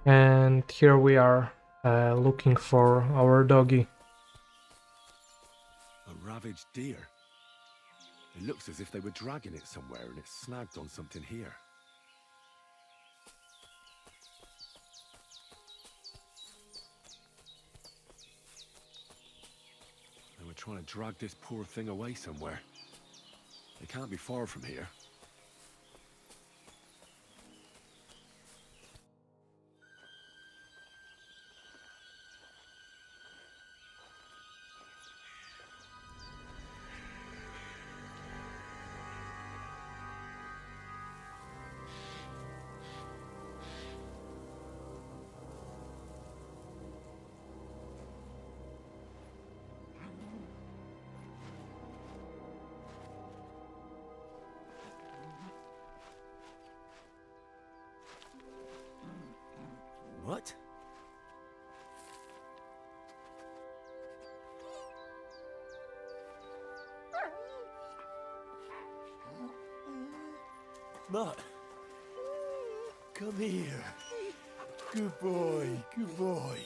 And here we are looking for our doggy. A ravaged deer. It looks as if they were dragging it somewhere and it's snagged on something here. They were trying to drag this poor thing away somewhere. They can't be far from here. What? Mutt, come here. Good boy, good boy.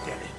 Get it.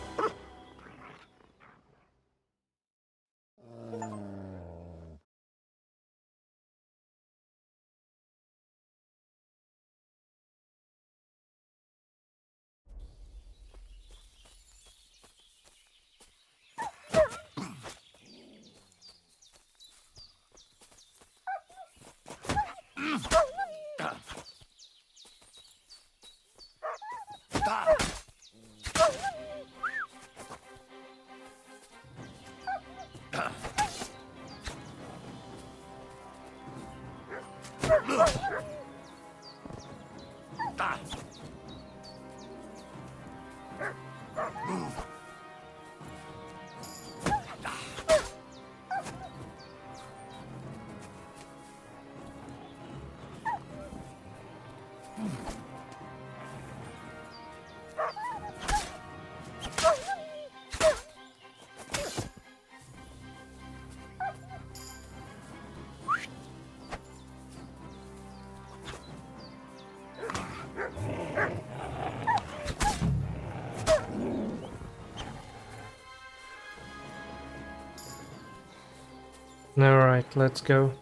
Alright, let's go.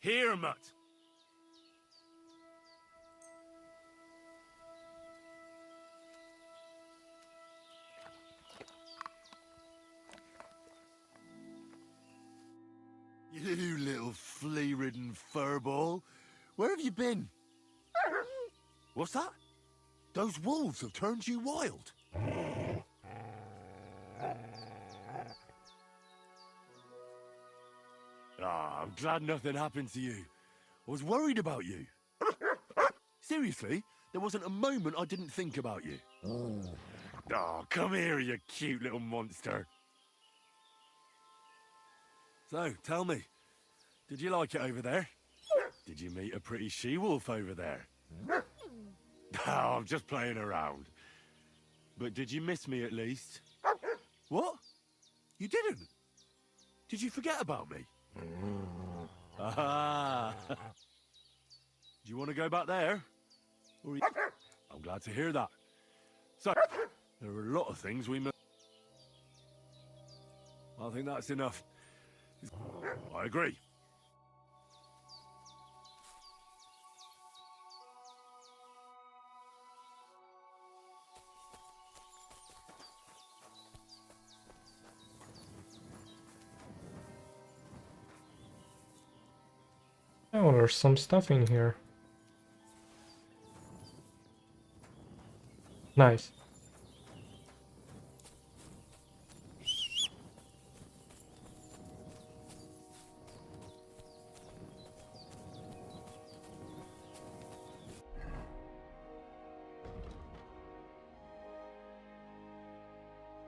Here, Mutt. You little flea-ridden furball. Where have you been? What's that? Those wolves have turned you wild. Ah, I'm glad nothing happened to you. I was worried about you. Seriously, there wasn't a moment I didn't think about you. Oh, come here, you cute little monster. So, tell me, did you like it over there? Did you meet a pretty she-wolf over there? Oh, I'm just playing around. But did you miss me at least? What? You didn't? Did you forget about me? Ah. Do you want to go back there? I'm glad to hear that. So, There are a lot of things we must... I think that's enough. I agree. Oh, there's some stuff in here. Nice.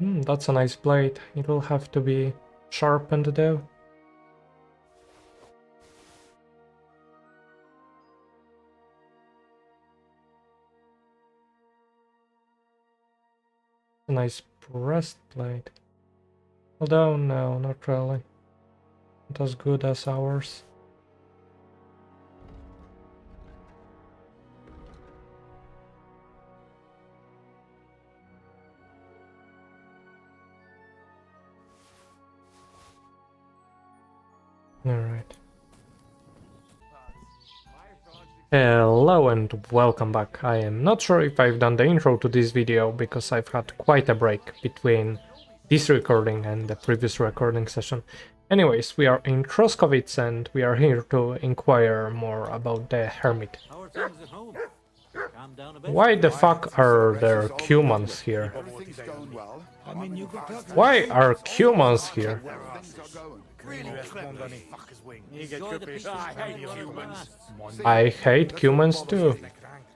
That's a nice blade. It'll have to be sharpened though. A nice breastplate. Although, no, not really. Not as good as ours. Alright. Hello and welcome back. I am not sure if I've done the intro to this video because I've had quite a break between this recording and the previous recording session. Anyways, we are in Troskowitz and we are here to inquire more about the Hermit. Why the fuck are there humans here? Why are humans here? I hate humans too.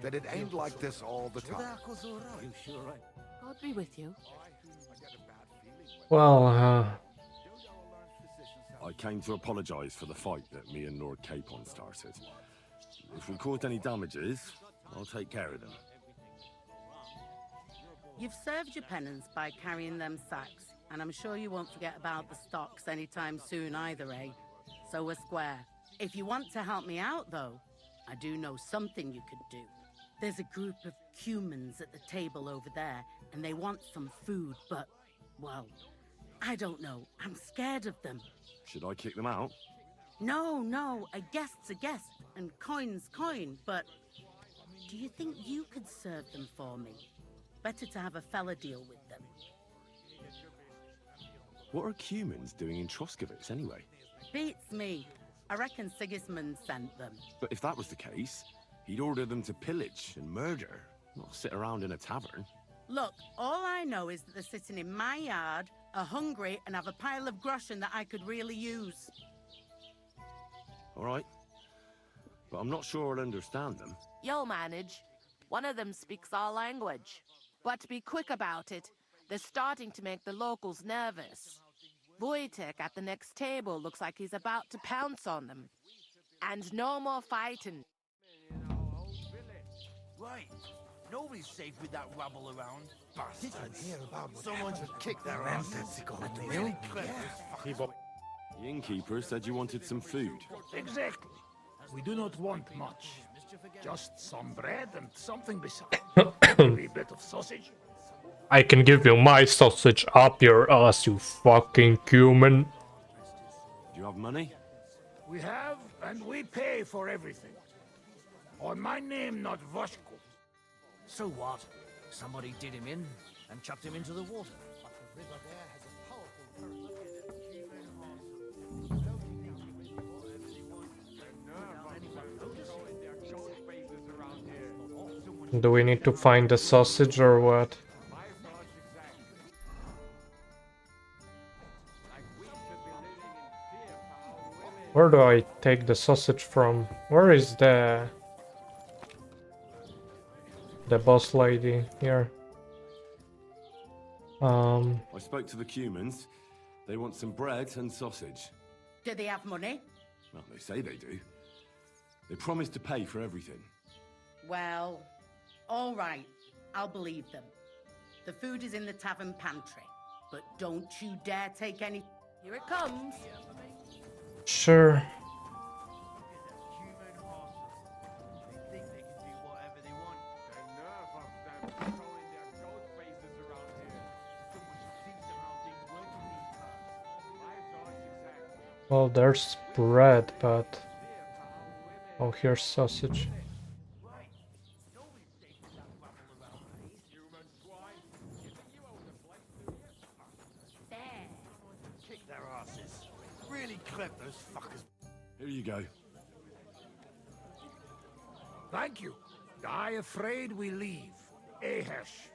That it ain't like this all the time. God be with you. Well, I came to apologise for the fight that me and Lord Capon started. If we caused any damages, I'll take care of them. You've served your penance by carrying them sacks, and I'm sure you won't forget about the stocks anytime soon either, eh? So we're square. If you want to help me out, though, I do know something you could do. There's a group of humans at the table over there, and they want some food, but, well, I don't know. I'm scared of them. Should I kick them out? No, a guest's a guest, and coin's coin, but do you think you could serve them for me? Better to have a fella deal with them. What are humans doing in Troskowitz anyway? Beats me. I reckon Sigismund sent them. But if that was the case, he'd order them to pillage and murder, not sit around in a tavern. Look, all I know is that they're sitting in my yard, are hungry, and have a pile of groschen that I could really use. All right. But I'm not sure I'll understand them. You'll manage. One of them speaks our language. But be quick about it. They're starting to make the locals nervous. Wojtek at the next table looks like he's about to pounce on them. And no more fighting. Right. Nobody's safe with that rabble around. Bastards. Someone should kick their asses. Really clever. The innkeeper said you wanted some food. Exactly. We do not want much. Just some bread and something besides. A wee bit of sausage. I can give you my sausage up your ass, you fucking human. Do you have money? We have and we pay for everything. On my name, not Voshko. So what? Somebody did him in and chucked him into the water. Do we need to find the sausage or what? Where do I take the sausage from? Where is the boss lady here? I spoke to the humans. They want some bread and sausage. Do they have money? Well, they say they do. They promised to pay for everything. Well, all right. I'll believe them. The food is in the tavern pantry, but don't you dare take any... Here it comes. Sure. Well, there's bread, but... Oh, here's sausage. Kick their asses. Really clip those fuckers. Here you go. Thank you. I afraid we leave. Ahesh.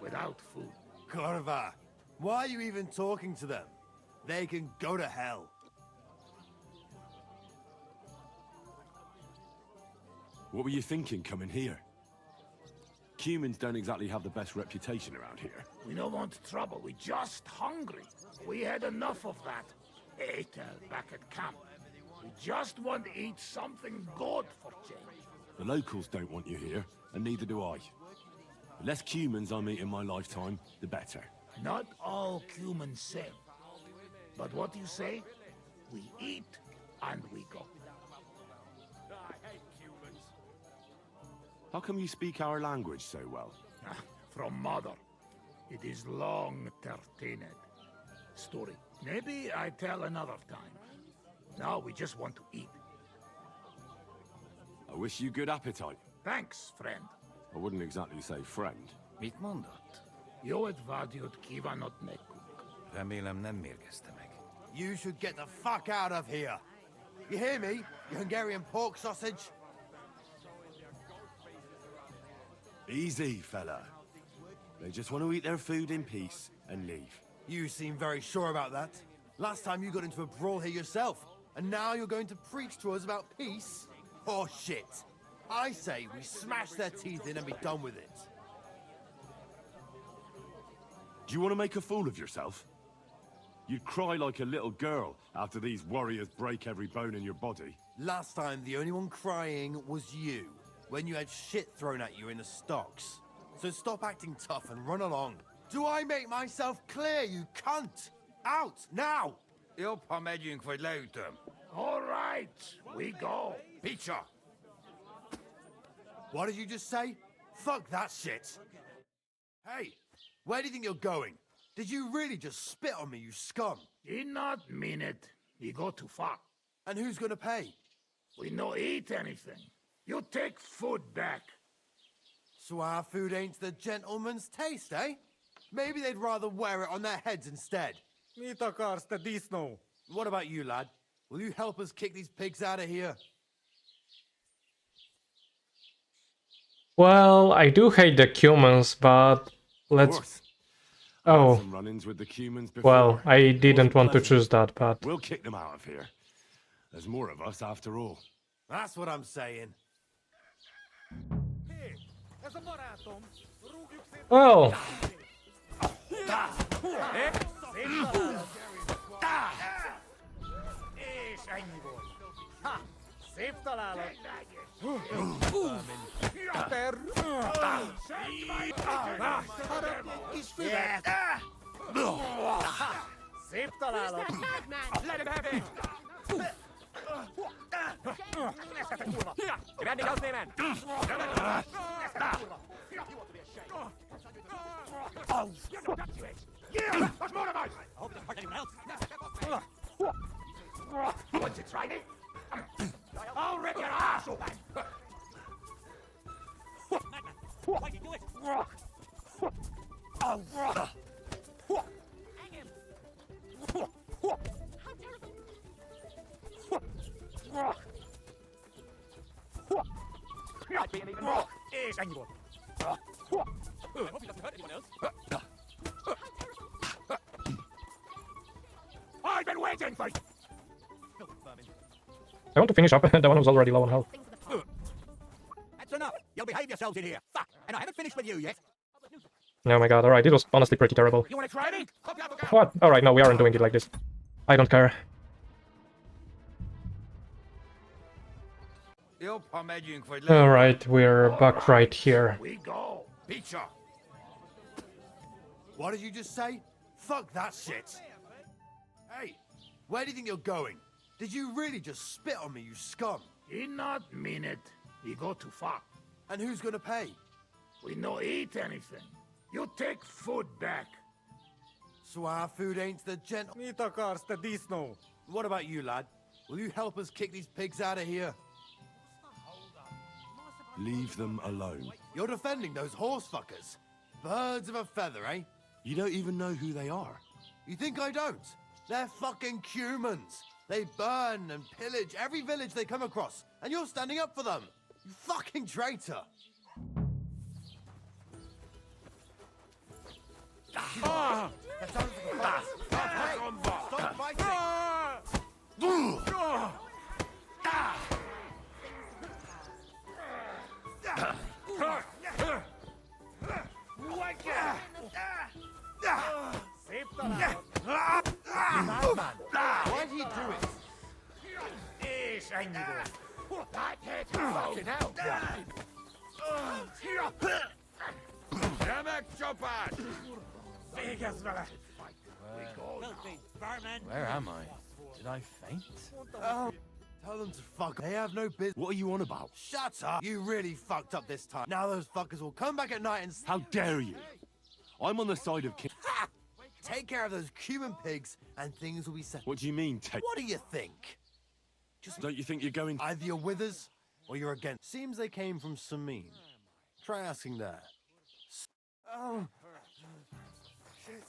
Without food. Corva, why are you even talking to them? They can go to hell. What were you thinking coming here? Humans don't exactly have the best reputation around here. We don't want trouble. We just hungry. We had enough of that. Etel back at camp. We just want to eat something good for change. The locals don't want you here, and neither do I. The less humans I meet in my lifetime, the better. Not all humans same. But what you say? We eat and we go. How come you speak our language so well? From mother. It is long 13 story. Maybe I tell another time. Now we just want to eat. I wish you good appetite. Thanks, friend. I wouldn't exactly say friend. Mit mondott? Jót vágyott kívánott nekünk. Remélem nem mérgezte meg. You should get the fuck out of here. You hear me, you Hungarian pork sausage? Easy, fella. They just want to eat their food in peace and leave. You seem very sure about that. Last time you got into a brawl here yourself, and now you're going to preach to us about peace? Oh shit. I say we smash their teeth in and be done with it. Do you want to make a fool of yourself? You'd cry like a little girl after these warriors break every bone in your body. Last time the only one crying was you, when you had shit thrown at you in the stocks. So stop acting tough and run along. Do I make myself clear, you cunt? Out, now! Jobb, ha megyünk, vagy leütöm. All right, we go. Peacher! What did you just say? Fuck that shit! Hey, where do you think you're going? Did you really just spit on me, you scum? He not mean it. He go too far. And who's gonna pay? We no eat anything. You take food back. So our food ain't the gentleman's taste, eh? Maybe they'd rather wear it on their heads instead. Mit akarsz, te disznó? What about you, lad? Will you help us kick these pigs out of here? Well, I do hate the humans, but let's... Worth. I had Oh, some run-ins with the humans before. well, I didn't Wasn't want to pleasant. choose that, but... We'll kick them out of here. There's more of us after all. That's what I'm saying. Well, És ennyi volt. Ha! Szép találat! Szép találat! Let him have it! Neszetek kurva! Ready, go, Sneeman! Oh, yeah! What's more of us? I hope it doesn't hurt anyone else. Want to try me? I'll rip your ass open! Why'd you do it? Oh! Hang him! How terrible! I'd be an even more! És ennyi volt! I hope he doesn't hurt anyone else. I've been waiting for you! I want to finish up the one who's already low on health. That's enough! You'll behave yourselves in here! Fuck! And I haven't finished with you yet! Oh my god, alright, it was honestly pretty terrible. You wanna try me? Hope you have a go! What? Alright, no, we aren't doing it like this. I don't care. Jobb, ha megyünk, vagy leütöm. Alright, we're back right here. We go! Peacher! What did you just say? Fuck that shit! Hey, where do you think you're going? Did you really just spit on me, you scum? He not mean it. He go too far. And who's gonna pay? We no eat anything. You take food back. So our food ain't the gent. Mit akarsz, te disznó? What about you, lad? Will you help us kick these pigs out of here? Leave them alone. You're defending those horse fuckers. Birds of a feather, eh? You don't even know who they are. You think I don't? They're fucking humans. They burn and pillage every village they come across, and you're standing up for them. You fucking traitor. That sounds like a fight. Hey, stop fighting. Szép találod. Madman. Why'd he do it? És ennyi volt. Fucking hell! Remek csapás! Végezz vele! Where am I? Did I faint? Oh, tell them to fuck. They have no business. What are you on about? Shut up! You really fucked up this time. Now those fuckers will come back at night and How dare you? I'm on the side of King. take care of those Cuban pigs, and things will be settled. What do you mean, take? What do you think? Don't you think you're going? Either you're with us or you're against. Seems they came from Samin. Try asking there. Oh. Shit.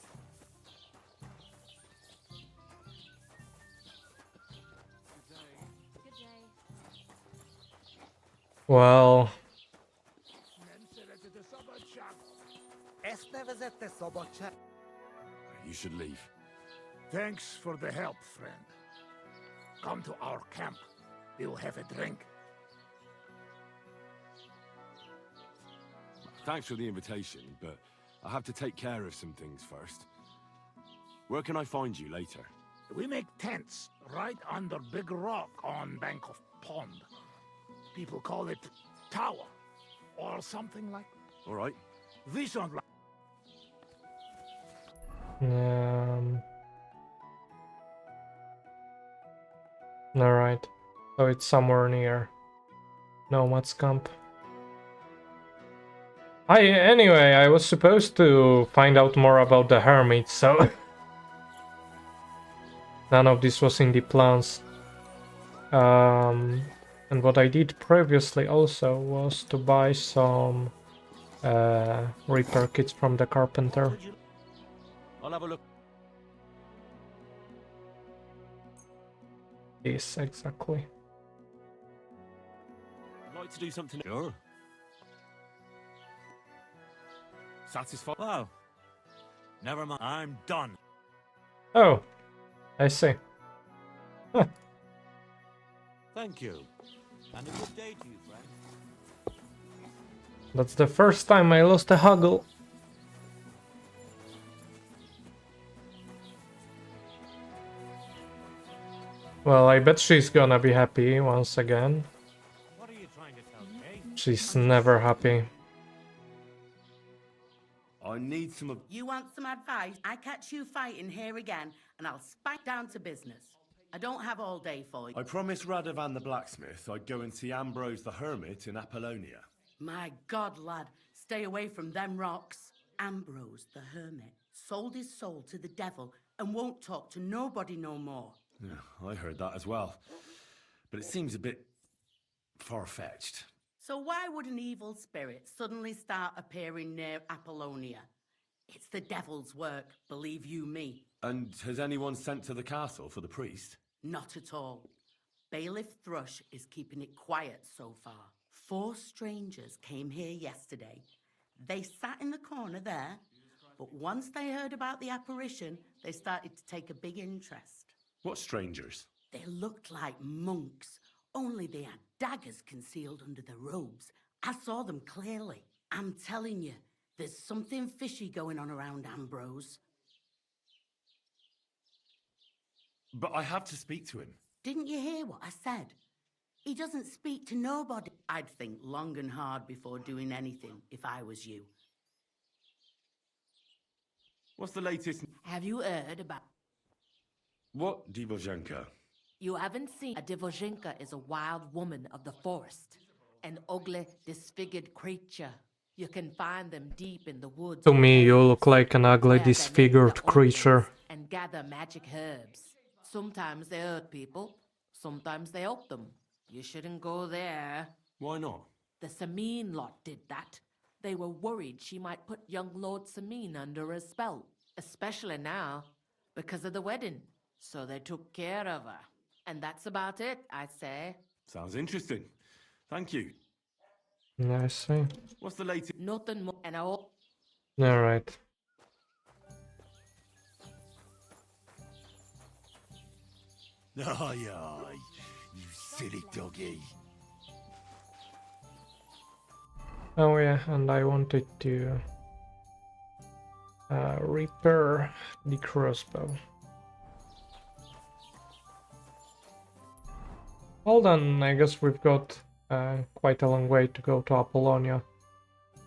Well, Ezt nevezette szabadság? You should leave. Thanks for the help, friend. Come to our camp. We'll have a drink. Thanks for the invitation, but I have to take care of some things first. Where can I find you later? We make tents right under big rock on bank of pond. People call it tower or something like. All right. We sound like. alright. So it's somewhere near Nomad's camp. Anyway, I was supposed to find out more about the hermit, so none of this was in the plans. And what I did previously also was to buy some repair kits from the carpenter. I'll have a look. Yes, exactly. I'd like to do something. Sure. Satisfied? Oh. Never mind. I'm done. Oh, I see. Huh. Thank you. And a good day to you, friend. That's the first time I lost a huggle. Well, I bet she's gonna be happy once again. What are you trying to tell me? She's never happy. I need some of. You want some advice? I catch you fighting here again, and I'll spike down to business. I don't have all day for you. I promised Radovan the blacksmith I'd go and see Ambrose the hermit in Apollonia. My God, lad, stay away from them rocks. Ambrose, the hermit, sold his soul to the devil and won't talk to nobody no more. Yeah, I heard that as well. But it seems a bit far-fetched. So why would an evil spirit suddenly start appearing near Apollonia? It's the devil's work, believe you me. And has anyone sent to the castle for the priest? Not at all. Bailiff Thrush is keeping it quiet so far. 4 strangers came here yesterday. They sat in the corner there, but once they heard about the apparition, they started to take a big interest. What strangers? They looked like monks, only they had daggers concealed under their robes. I saw them clearly. I'm telling you, there's something fishy going on around Ambrose. But I have to speak to him. Didn't you hear what I said? He doesn't speak to nobody. I'd think long and hard before doing anything if I was you. What's the latest? Have you heard about... What, Divozhenka? You haven't seen... A Divozhenka is a wild woman of the forest. An ugly, disfigured creature. You can find them deep in the woods. To and me, you look caves, like an ugly, where they make disfigured the creature. ointments and gather magic herbs. Sometimes they hurt people, sometimes they help them. You shouldn't go there. Why not? The Sameen lot did that. They were worried she might put young Lord Sameen under a spell, especially now, because of the wedding. So they took care of her. And that's about it, I'd say. Sounds interesting. Thank you. Yeah, I see. What's the latest? Nothing more. And I hope Alright. Aye, aye, you silly doggy. Oh yeah, and I wanted to repair the crossbow. Hold on, I guess we've got quite a long way to go to Apollonia.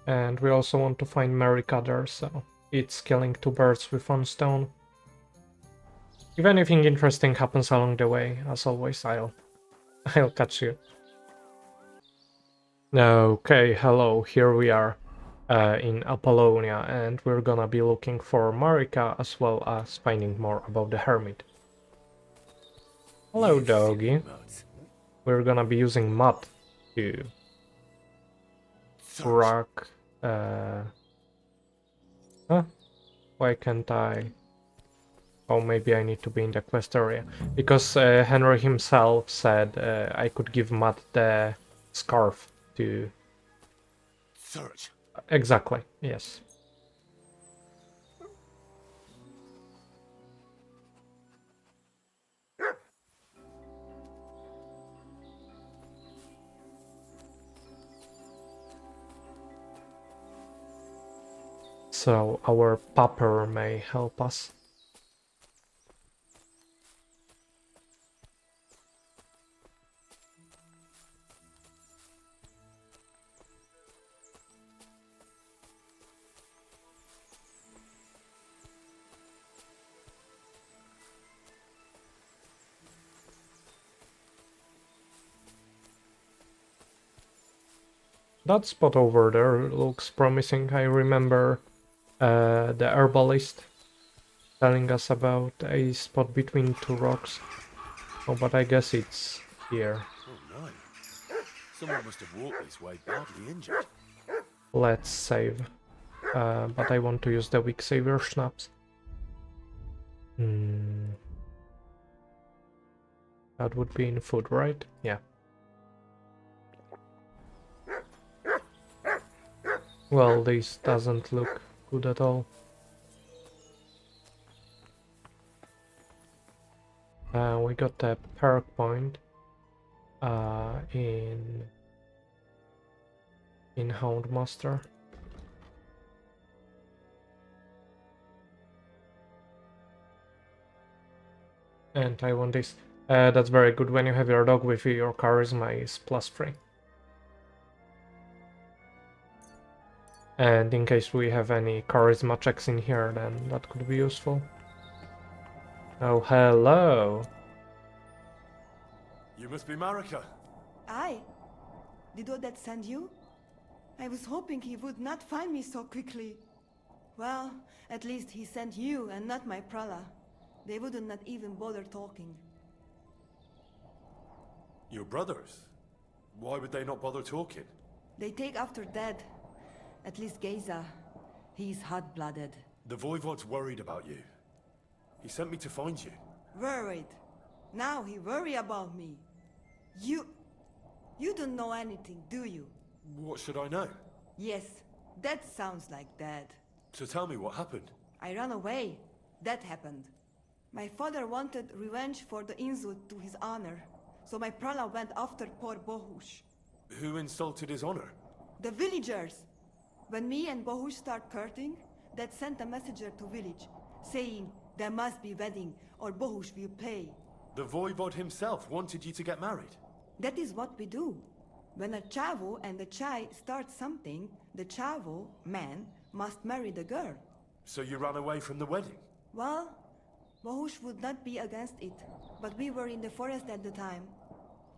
And we also want to find Merricader, so it's killing two birds with one stone. If anything interesting happens along the way, as always, I'll catch you. Okay, hello, here we are in Apollonia, and we're gonna be looking for Marika as well as finding more about the Hermit. Hello, doggy. We're gonna be using mud to rock. Huh? Why can't I? Oh, maybe I need to be in the quest area. Because Henry himself said I could give Matt the scarf to... Search. Exactly, yes. So our pupper may help us. That spot over there looks promising. I remember the herbalist telling us about a spot between two rocks. Oh, but I guess it's here. Oh no. Someone must have walked this way badly injured. Let's save. But I want to use the weak saver schnapps. That would be in food, right? Yeah. Well, this doesn't look good at all. We got a perk point in Houndmaster. And I want this. That's very good. When you have your dog with you, your charisma is +3. And in case we have any charisma checks in here, then that could be useful. Oh, hello! You must be Marika. Aye. Did Odette send you? I was hoping he would not find me so quickly. Well, at least he sent you and not my prala. They would not even bother talking. Your brothers? Why would they not bother talking? They take after dead. At least Geza. He's hot-blooded. The Voivod's worried about you. He sent me to find you. Worried. Now he worry about me. You don't know anything, do you? What should I know? Yes, that sounds like Dad. So tell me what happened. I ran away. That happened. My father wanted revenge for the insult to his honor. So my prala went after poor Bohush. Who insulted his honor? The villagers! When me and Bohush start courting, Dad sent a messenger to village, saying there must be wedding or Bohush will pay. The Voivod himself wanted you to get married. That is what we do. When a chavo and a chai start something, the chavo, man, must marry the girl. So you ran away from the wedding? Well, Bohush would not be against it, but we were in the forest at the time.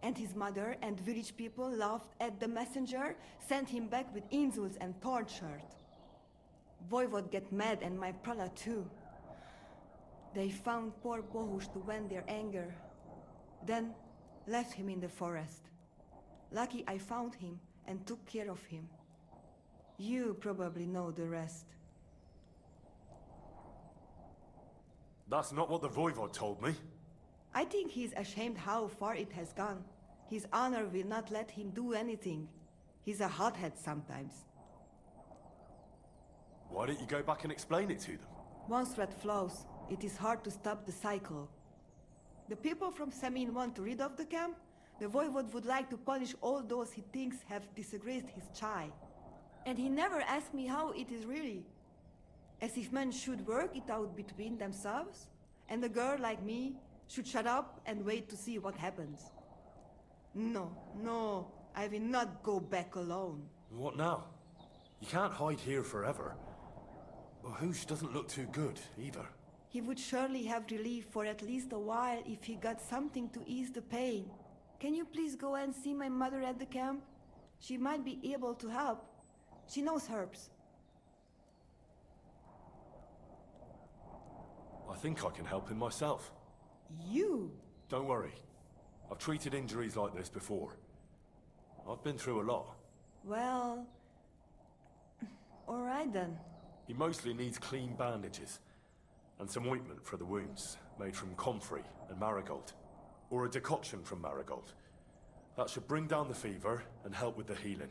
And his mother and village people laughed at the messenger, sent him back with insults and tortured. Voivod get mad and my prala too. They found poor Bohush to vent their anger. Then left him in the forest. Lucky I found him and took care of him. You probably know the rest. That's not what the Voivod told me. I think he's ashamed how far it has gone. His honor will not let him do anything. He's a hothead sometimes. Why don't you go back and explain it to them? Once threat flows, it is hard to stop the cycle. The people from Samin want to rid of the camp. The Voivod would like to punish all those he thinks have disgraced his child. And he never asked me how it is really. As if men should work it out between themselves, and a girl like me should shut up and wait to see what happens. No, I will not go back alone. What now? You can't hide here forever. Bahush doesn't look too good, either. He would surely have relief for at least a while if he got something to ease the pain. Can you please go and see my mother at the camp? She might be able to help. She knows herbs. I think I can help him myself. You? Don't worry. I've treated injuries like this before. I've been through a lot. Well... alright then. He mostly needs clean bandages. And some ointment for the wounds, made from comfrey and marigold. Or a decoction from marigold. That should bring down the fever and help with the healing.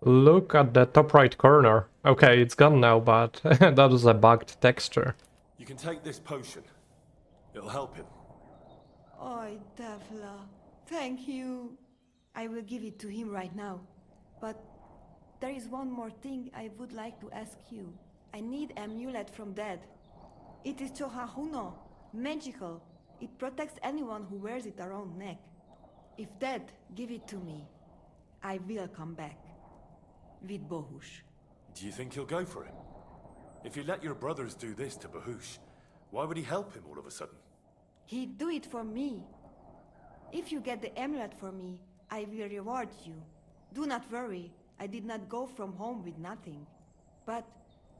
Look at the top right corner. Okay, it's gone now, but that was a bugged texture. You can take this potion. It'll help him. Oi, Devla. Thank you. I will give it to him right now. But there is one more thing I would like to ask you. I need amulet from Dad. It is Chohahuno, magical. It protects anyone who wears it around neck. If Dad give it to me, I will come back. With Bohush. Do you think he'll go for him? If you let your brothers do this to Bahush, why would he help him all of a sudden? He'd do it for me. If you get the amulet for me, I will reward you. Do not worry, I did not go from home with nothing. But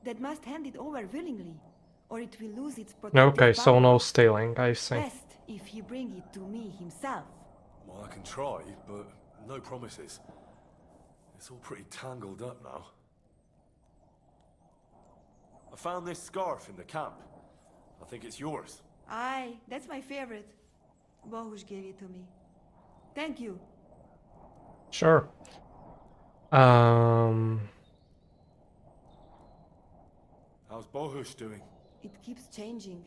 Dad must hand it over willingly, or it will lose its protective Okay, so power. no stealing, I see. Best if he bring it to me himself. Well, I can try, but no promises. It's all pretty tangled up now. I found this scarf in the camp. I think it's yours. Aye, that's my favorite. Bohush gave it to me. Thank you. Sure. How's Bahush doing? It keeps changing.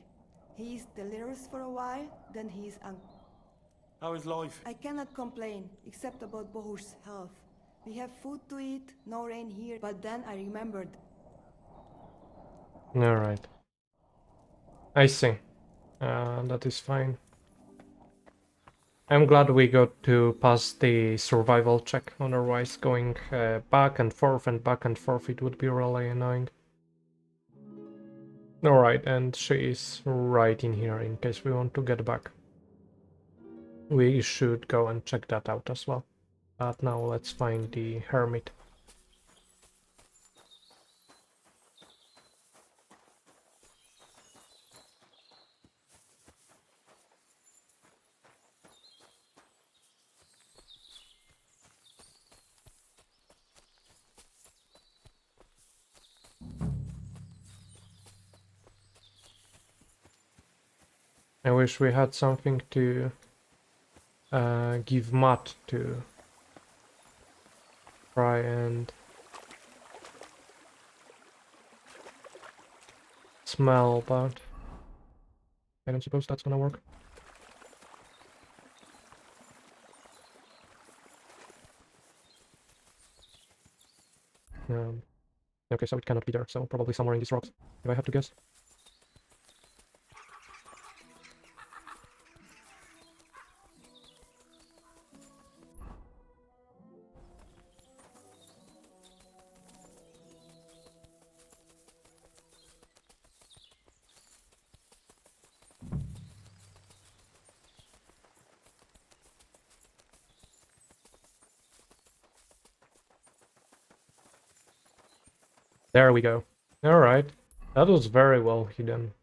He is delirious for a while, then he is How is life? I cannot complain, except about Bohush's health. We have food to eat, no rain here, but then I remembered. Alright. I see. That is fine. I'm glad we got to pass the survival check, otherwise going back and forth it would be really annoying. Alright, and she is right in here in case we want to get back. We should go and check that out as well. But now let's find the hermit. I wish we had something to give Matt to try and smell, but I don't suppose that's gonna work. Okay, so it cannot be there, so probably somewhere in these rocks, if I have to guess. There we go. Alright. That was very well hidden.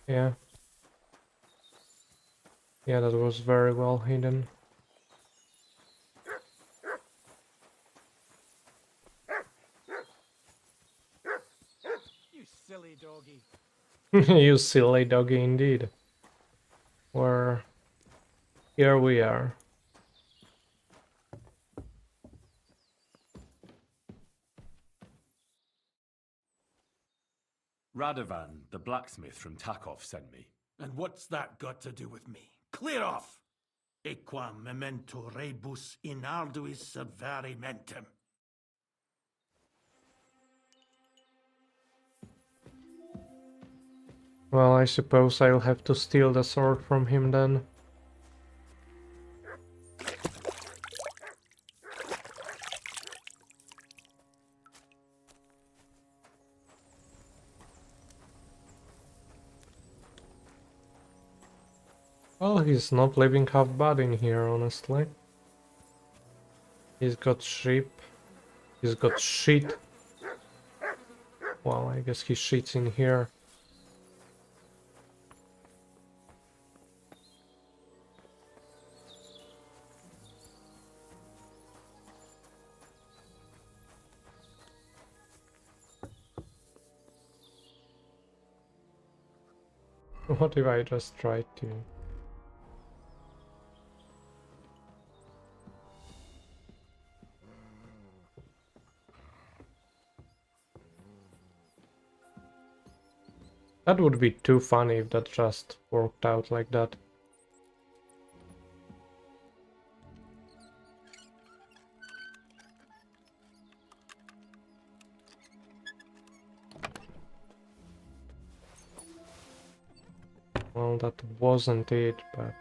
Yeah. Yeah, that was very well hidden. You silly doggy. You silly doggy indeed. Where... Here we are. Radovan, the blacksmith from Takov, sent me. And what's that got to do with me? Clear off! Equam memento rebus in arduis subverimentem. Well, I suppose I'll have to steal the sword from him then. Well, he's not living half bad in here, honestly. He's got sheep. He's got shit. Well, I guess he shits in here. What if I just tried to... That would be too funny if that just worked out like that. Well, that wasn't it, but...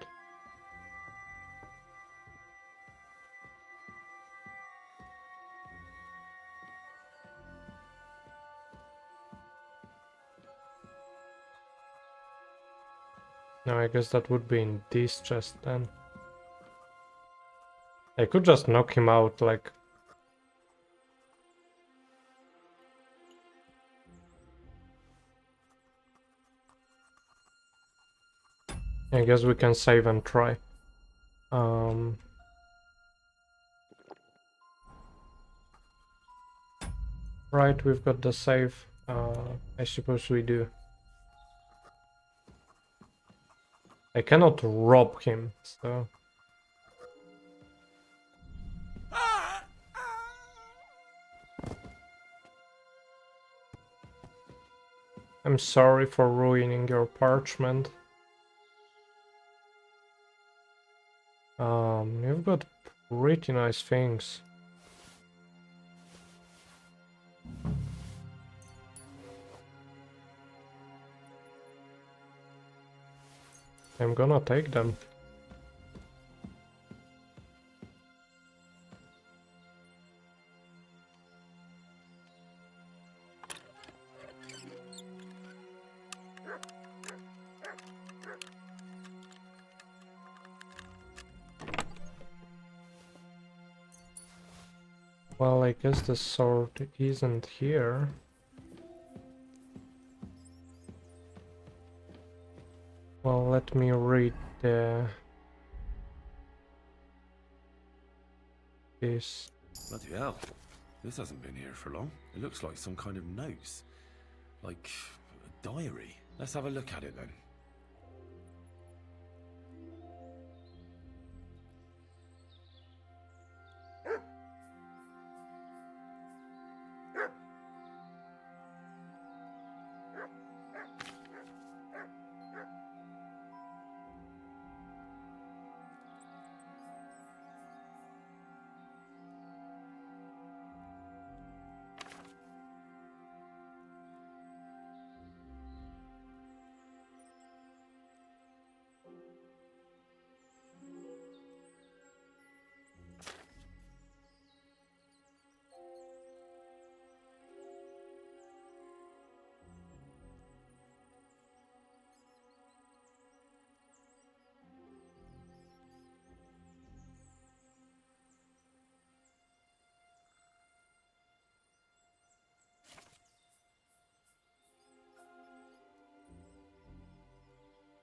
No, I guess that would be in this chest then. I could just knock him out, like... I guess we can save and try. Right, we've got the save. I suppose we do. I cannot rob him, so... I'm sorry for ruining your parchment. You've got pretty nice things. I'm gonna take them. Well, I guess the sword isn't here. Well, let me read this. Bloody hell. This hasn't been here for long. It looks like some kind of notes. Like a diary. Let's have a look at it then.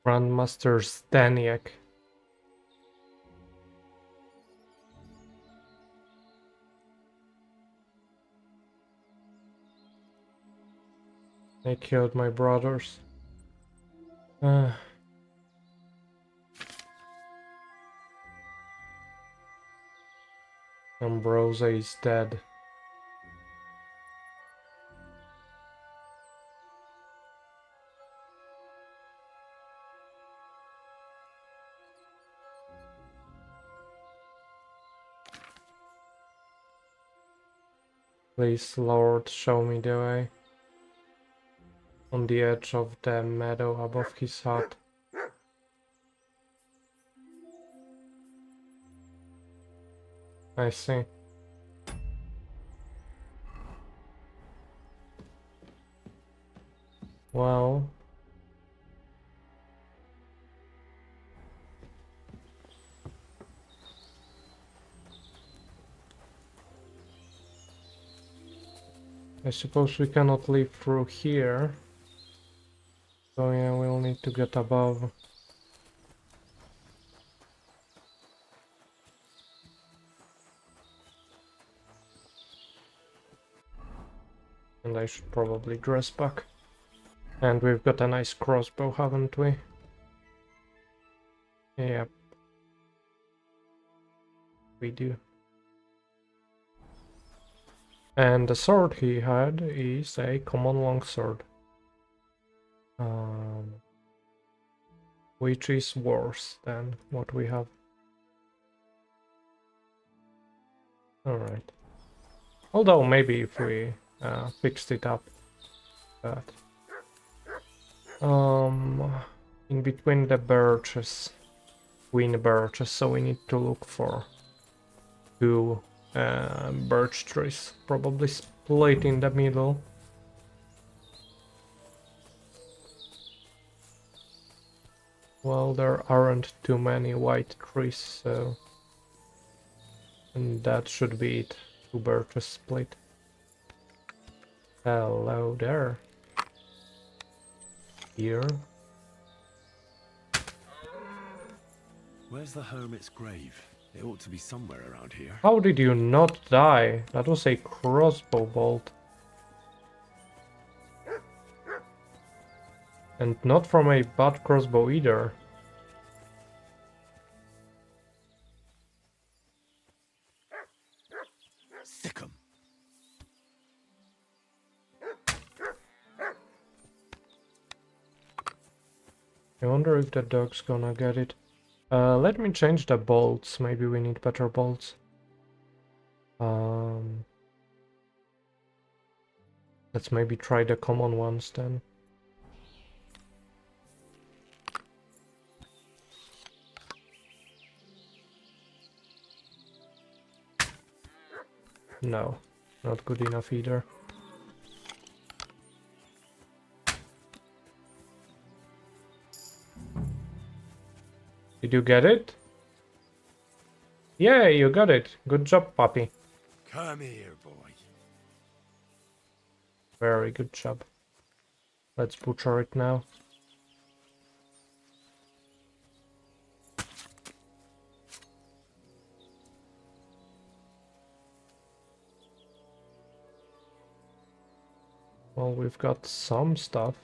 Grandmaster Staniak. They killed my brothers. Ambrose is dead. Please, Lord, show me the way. On the edge of the meadow above his hut. I see. Well... I suppose we cannot leave through here. So yeah, we'll need to get above. And I should probably dress back. And we've got a nice crossbow, haven't we? Yep. We do. And the sword he had is a common longsword. Which is worse than what we have. Alright. Although maybe if we fixed it up. But in between the birches, twin birches, so we need to look for two birch trees, probably split in the middle. Well, there aren't too many white trees, so... And that should be it. Two birches split. Hello there. Here. Where's the hermit's grave? It ought to be somewhere around here. How did you not die? That was a crossbow bolt. And not from a bad crossbow either. Sick 'em. I wonder if the dog's gonna get it. Let me change the bolts. Maybe we need better bolts. Let's maybe try the common ones then. No, not good enough either. Did you get it? Yeah, you got it. Good job, puppy. Come here, boy. Very good job. Let's butcher it now. Well, we've got some stuff.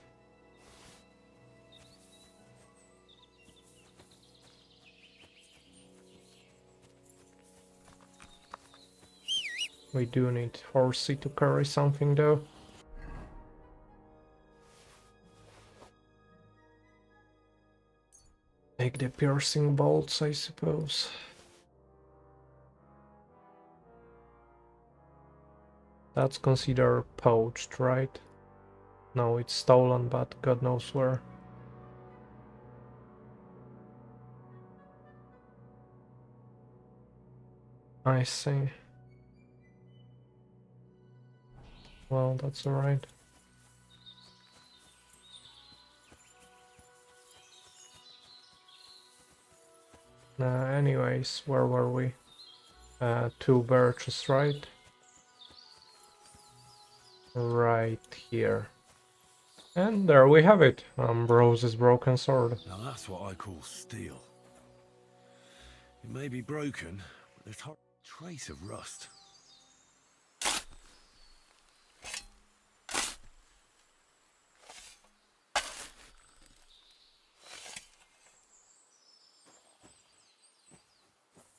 We do need Horsey to carry something though. Take the piercing bolts, I suppose. That's considered poached, right? No, it's stolen, but God knows where. I see. Well, that's alright. Anyways, where were we? Two birches, right? Right here. And there we have it, Ambrose's broken sword. Now that's what I call steel. It may be broken, but there's hardly a trace of rust.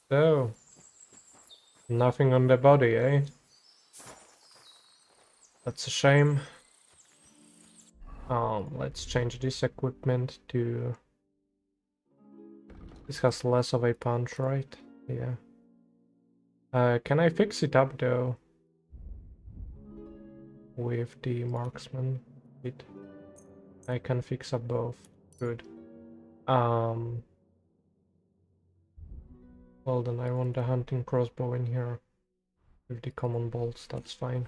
So, nothing on the body, eh? That's a shame. Let's change this equipment to... This has less of a punch, right? Yeah. Can I fix it up though? With the marksman bit. I can fix up both. Good. Well then I want the hunting crossbow in here. With the common bolts, that's fine.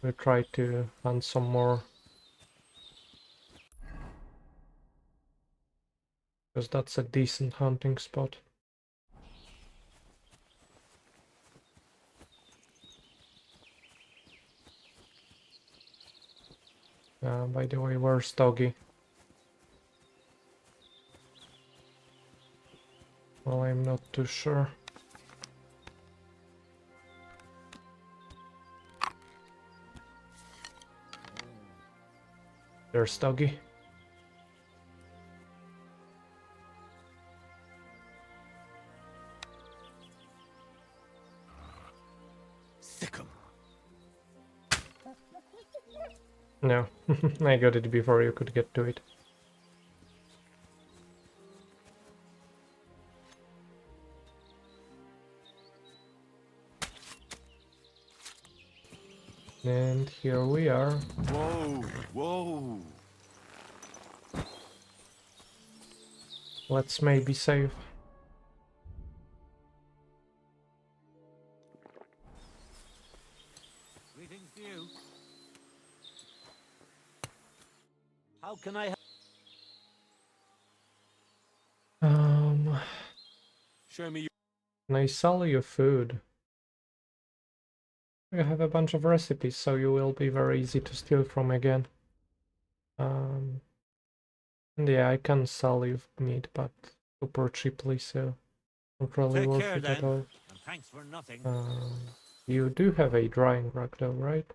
We'll try to hunt some more. Because that's a decent hunting spot. By the way, where's Doggy? Well, I'm not too sure. There's Doggy. Sick 'em. No, I got it before you could get to it. And here we are. Whoa, whoa. Let's maybe save. Greetings to you. How can I help? Show me your... Can I sell you food? You have a bunch of recipes, so you will be very easy to steal from again. And yeah, I can sell you meat, but super cheaply, so not really Take worth care it then, at all. and thanks for nothing. You do have a drying rack though, right?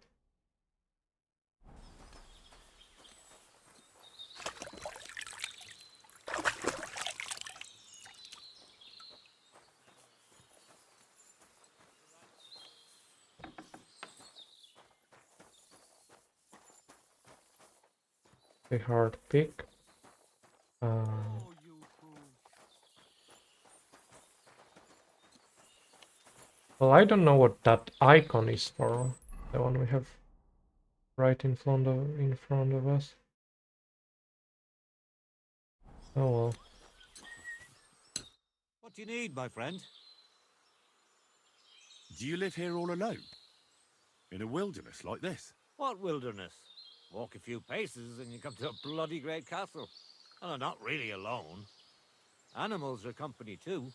A hard pick. Well, I don't know what that icon is for. The one we have right in front of us. Oh well. What do you need, my friend? Do you live here all alone? In a wilderness like this? What wilderness? Walk a few paces and you come to a bloody great castle. And I'm not really alone. Animals are company too.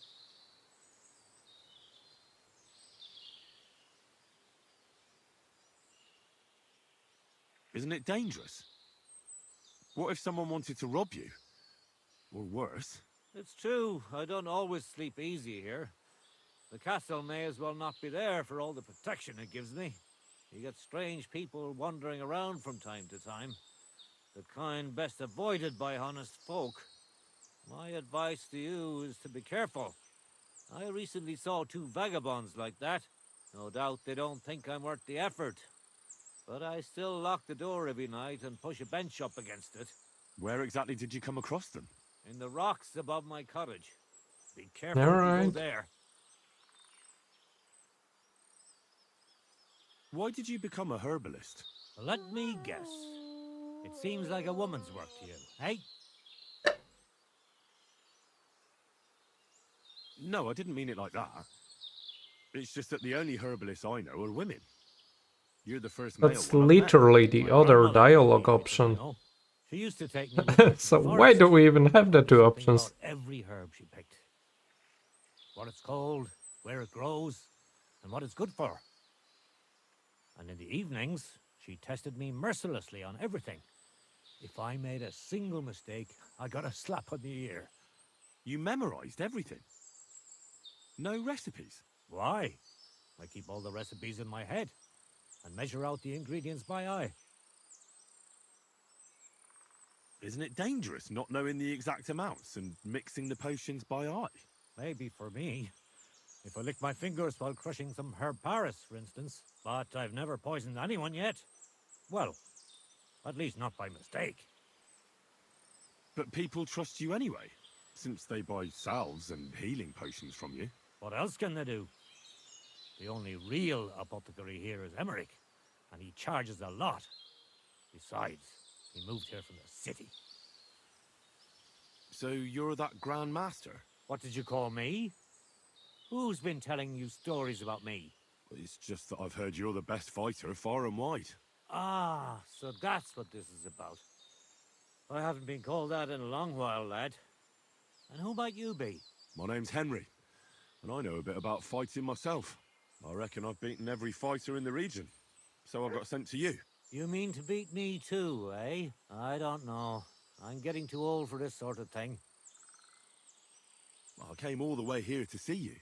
Isn't it dangerous? What if someone wanted to rob you? Or worse? It's true, I don't always sleep easy here. The castle may as well not be there for all the protection it gives me. You get strange people wandering around from time to time. The kind best avoided by honest folk. My advice to you is to be careful. I recently saw two vagabonds like that. No doubt they don't think I'm worth the effort. But I still lock the door every night and push a bench up against it. Where exactly did you come across them? In the rocks above my cottage. Be careful if you go Alright. there. Why did you become a herbalist? Let me guess. It seems like a woman's work to you, eh? No, I didn't mean it like that. It's just that the only herbalists I know are women. You're the first male That's one I've met. literally the My other grandmother dialogue told me option. everything, you know. She used to take me with her to So the why do forest. we even have the two Something options? about every herb she picked. What it's called, where it grows, and what it's good for. And in the evenings, she tested me mercilessly on everything. If I made a single mistake, I got a slap on the ear. You memorized everything? No recipes? Why? I keep all the recipes in my head and measure out the ingredients by eye. Isn't it dangerous not knowing the exact amounts and mixing the potions by eye? Maybe for me, if I lick my fingers while crushing some herb Paris, for instance. But I've never poisoned anyone yet. Well, at least not by mistake. But people trust you anyway, since they buy salves and healing potions from you. What else can they do? The only real apothecary here is Emmerich, and he charges a lot. Besides, he moved here from the city. So you're that Grand Master? What did you call me? Who's been telling you stories about me? It's just that I've heard you're the best fighter far and wide. Ah, so that's what this is about. I haven't been called that in a long while, lad. And who might you be? My name's Henry, and I know a bit about fighting myself. I reckon I've beaten every fighter in the region, so I got sent to you. You mean to beat me too, eh? I don't know. I'm getting too old for this sort of thing. I came all the way here to see you.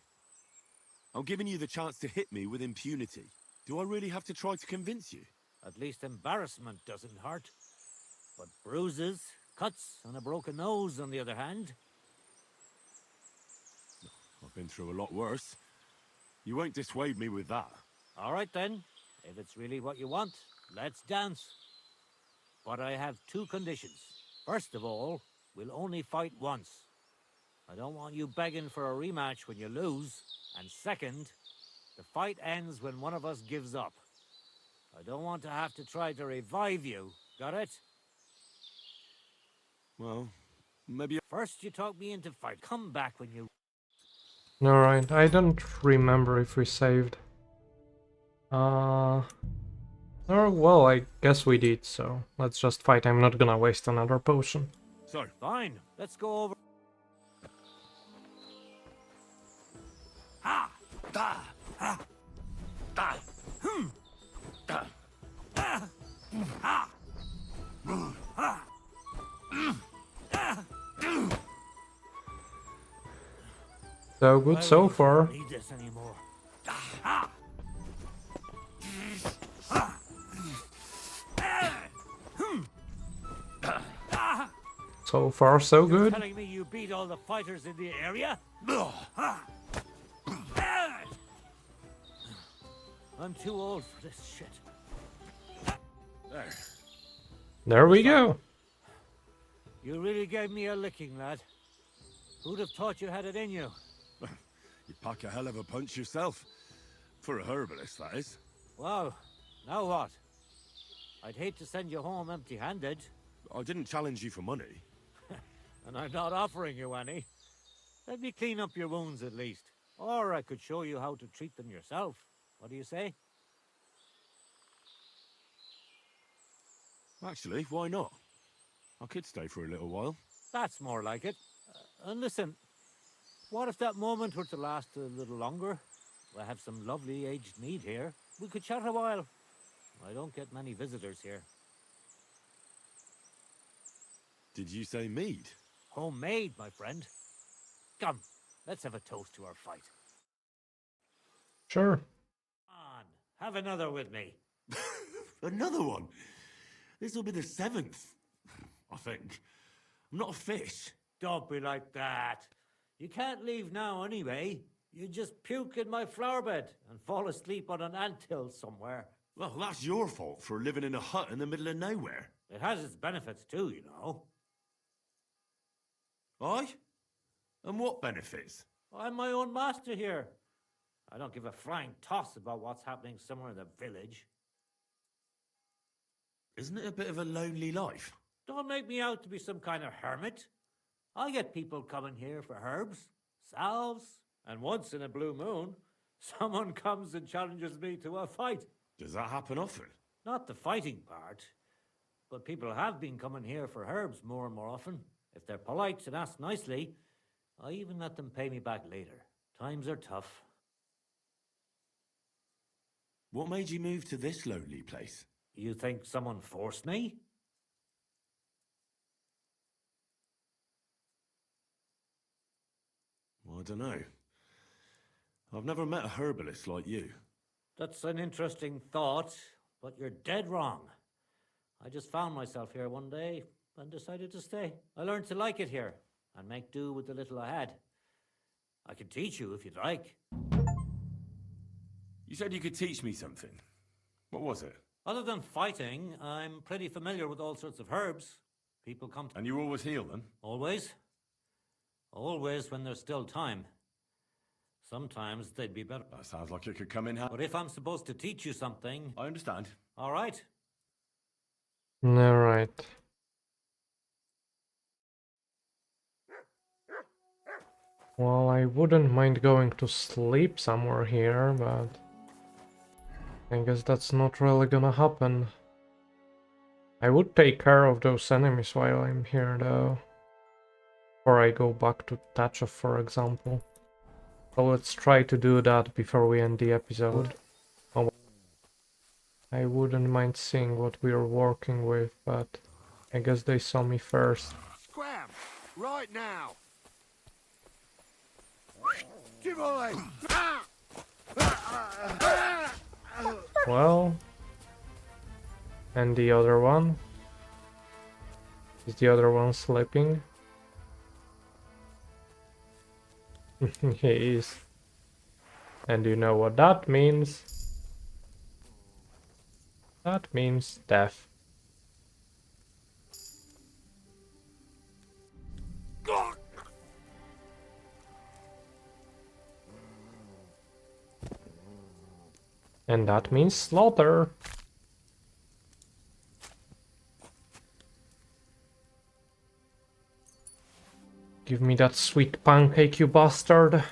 I'm giving you the chance to hit me with impunity. Do I really have to try to convince you? At least embarrassment doesn't hurt. But bruises, cuts, and a broken nose, on the other hand. I've been through a lot worse. You won't dissuade me with that. All right then. If it's really what you want, let's dance. But I have two conditions. First of all, we'll only fight once. I don't want you begging for a rematch when you lose. And second, the fight ends when one of us gives up. I don't want to have to try to revive you. Got it? Well, maybe... First you talk me into fight. Come back when you... Alright, I don't remember if we saved. Oh, well, I guess we did, so let's just fight. I'm not gonna waste another potion. So, fine, let's go over... Ha! Da! Ha! Da! Da! Ha! Ha! So good so far. Need this anymore. So far, so good. Telling me you beat all the fighters in the area? I'm too old for this shit. There we go. You really gave me a licking, lad. Who'd have thought you had it in you? You pack a hell of a punch yourself. For a herbalist, that is. Well, now what? I'd hate to send you home empty-handed. I didn't challenge you for money. And I'm not offering you any. Let me clean up your wounds at least. Or I could show you how to treat them yourself. What do you say? Actually, why not? I could stay for a little while. That's more like it. And listen, what if that moment were to last a little longer? I have some lovely aged mead here. We could chat a while. I don't get many visitors here. Did you say mead? Homemade, my friend. Come, let's have a toast to our fight. Sure. On, have another with me. Another one? This'll be the 7th, I think. I'm not a fish. Don't be like that. You can't leave now anyway. You just puke in my flower bed and fall asleep on an anthill somewhere. Well, that's your fault for living in a hut in the middle of nowhere. It has its benefits too, you know. Aye? And what benefits? I'm my own master here. I don't give a flying toss about what's happening somewhere in the village. Isn't it a bit of a lonely life? Don't make me out to be some kind of hermit. I get people coming here for herbs, salves, and once in a blue moon, someone comes and challenges me to a fight. Does that happen often? Not the fighting part, but people have been coming here for herbs more and more often. If they're polite and ask nicely, I even let them pay me back later. Times are tough. What made you move to this lonely place? You think someone forced me? don't know. I've never met a herbalist like you. That's an interesting thought, but you're dead wrong. I just found myself here one day and decided to stay. I learned to like it here and make do with the little I had. I can teach you if you'd like. You said you could teach me something. What was it? Other than fighting, I'm pretty familiar with all sorts of herbs. People come to... And you always heal them? Always. Always when there's still time. Sometimes they'd be better. That sounds like it could come in handy. But if I'm supposed to teach you something... I understand. All right. All right. Well, I wouldn't mind going to sleep somewhere here, but I guess that's not really gonna happen. I would take care of those enemies while I'm here, though. Or I go back to Tachov, for example. So let's try to do that before we end the episode. Oh, I wouldn't mind seeing what we are working with, but I guess they saw me first. Scram! Right now! Tivoli! Well... And the other one? Is the other one sleeping? He is. And you know what that means? That means death. And that means slaughter. Give me that sweet pancake, you bastard.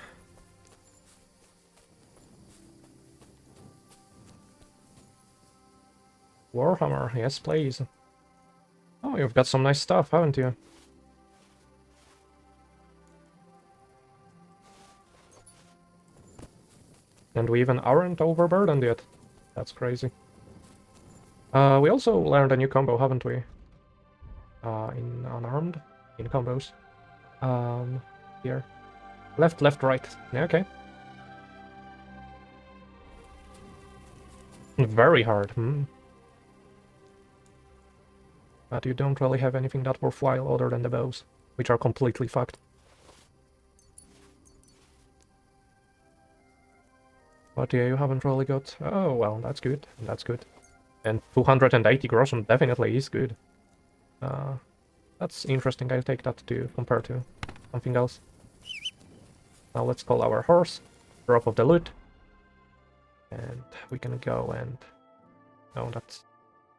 Warhammer, yes please. Oh, you've got some nice stuff, haven't you? And we even aren't overburdened yet. That's crazy. We also learned a new combo, haven't we? In unarmed? In combos. Here. Left, left, right. Yeah, okay. Very hard, But you don't really have anything that worthwhile other than the bows, which are completely fucked. But yeah, you haven't really got... Oh, well, that's good. That's good. And 280 gross definitely is good. That's interesting. I'll take that to compare to something else. Now let's call our horse. Drop of the loot. And we can go and... Oh, that's...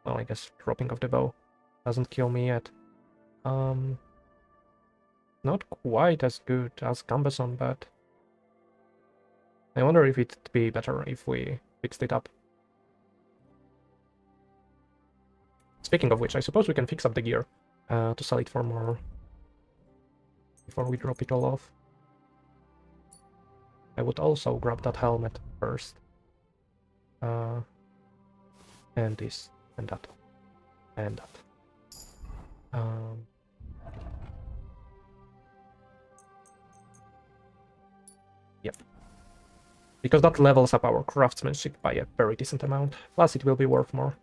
Well, I guess dropping of the bow doesn't kill me yet. Not quite as good as Cumbersome, but... I wonder if it'd be better if we fixed it up. Speaking of which, I suppose we can fix up the gear to sell it for more before we drop it all off. I would also grab that helmet first. And this, and that, and that. Yep. Because that levels up our craftsmanship by a very decent amount, plus it will be worth more.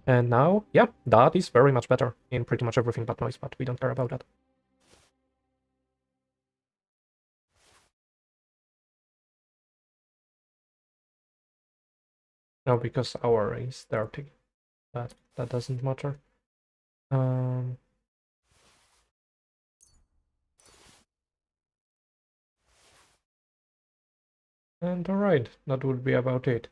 And now, yeah, that is very much better in pretty much everything but noise, but we don't care about that. No, because our is dirty. That doesn't matter. And alright, that would be about it.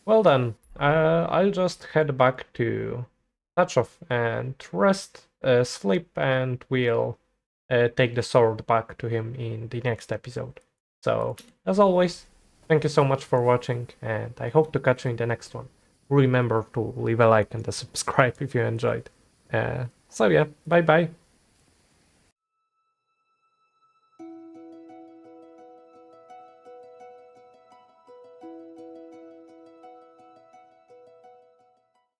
Well then, I'll just head back to Tachov and rest, sleep, and we'll take the sword back to him in the next episode. So, as always, thank you so much for watching, and I hope to catch you in the next one. Remember to leave a like and a subscribe if you enjoyed. So yeah, bye bye.